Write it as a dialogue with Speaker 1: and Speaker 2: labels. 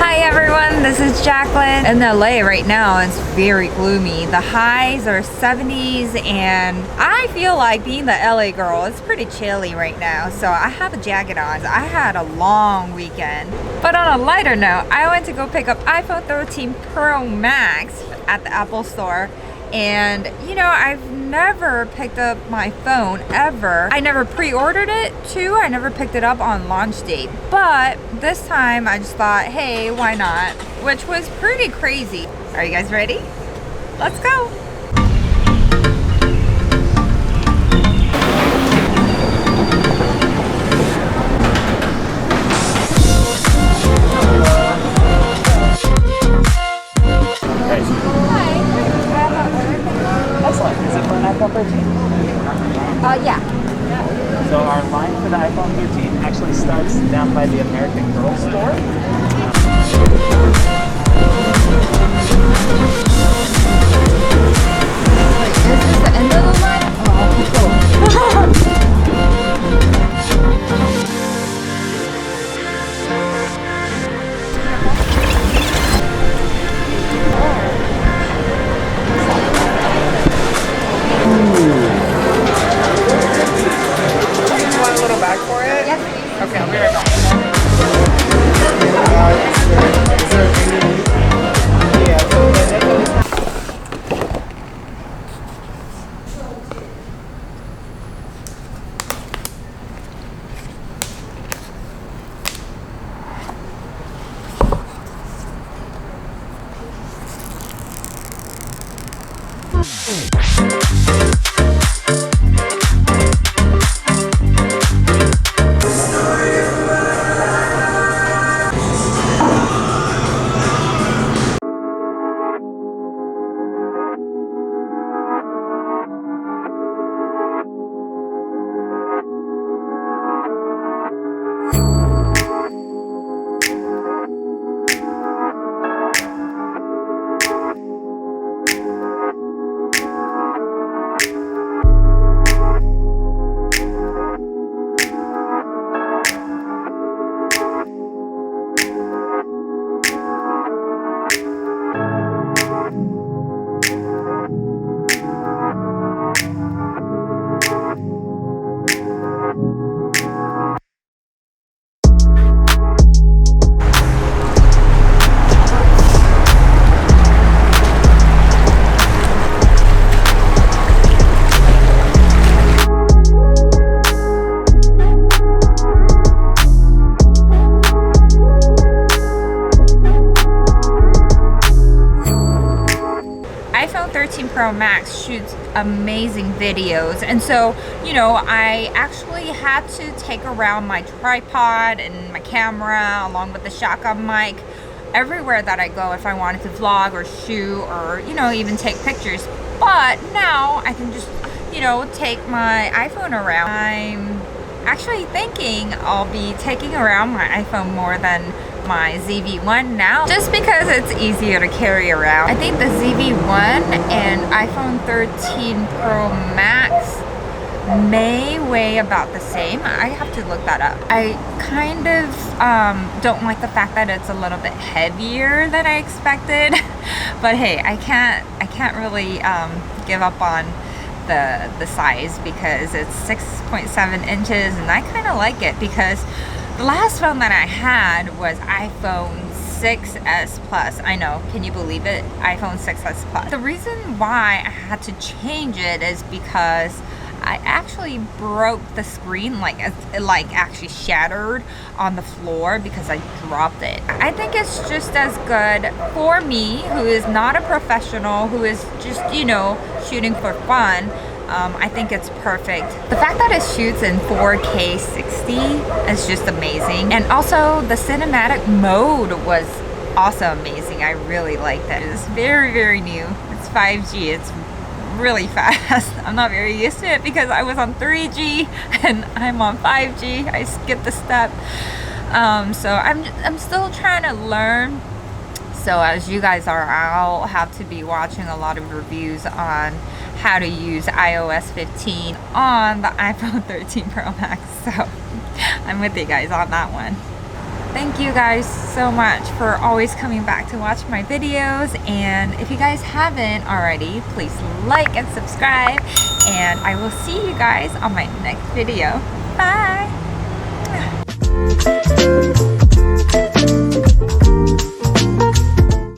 Speaker 1: Hi everyone, this is Jacqueline. In LA right now, it's very gloomy. The highs are 70s and I feel like being the LA girl, it's pretty chilly right now. So I have a jacket on. I had a long weekend. But on a lighter note, I went to go pick up iPhone 13 Pro Max at the Apple store. And you know, I've never picked up my phone ever. I never pre-ordered it too. I never picked it up on launch date. But this time I just thought, hey, why not? Which was pretty crazy. Are you guys ready? Let's go. Yeah.
Speaker 2: So our line for the iPhone 13 actually starts down by the American Girl store.
Speaker 1: Wait, is this the end of the line?
Speaker 2: Okay, I'll be right back. iPhone 13 Pro Max shoots amazing videos, and so you know, I actually had to take around my tripod and my camera along with the shotgun mic everywhere that I go if I wanted to vlog or shoot or, you know, even take pictures. But now I can just, you know, take my iPhone around. I'm actually thinking I'll be taking around my iPhone more than my ZV-1 now, just because it's easier to carry around. I think the ZV-1 and iPhone 13 Pro Max may weigh about the same. I have to look that up. I kind of don't like the fact that it's a little bit heavier than I expected, but hey, I can't really give up on the size because it's 6.7 inches, and I kind of like it because the last phone that I had was iPhone 6s Plus. I know, can you believe it? iPhone 6s Plus. The reason why I had to change it is because I actually broke the screen, like actually shattered on the floor because I dropped it. I think it's just as good for me, who is not a professional, who is just, you know, shooting for fun. I think it's perfect. The fact that it shoots in 4K 60 is just amazing. And also the cinematic mode was also amazing. I really liked it. It's very, very new. It's 5G. It's really fast. I'm not very used to it because I was on 3G and I'm on 5G. I skipped a step. So I'm still trying to learn. So as you guys are, I'll have to be watching a lot of reviews on how to use iOS 15 on the iPhone 13 Pro Max. So I'm with you guys on that one.
Speaker 1: Thank you guys so much for always coming back to watch my videos, and if you guys haven't already, please like and subscribe, and I will see you guys on my next video. Bye!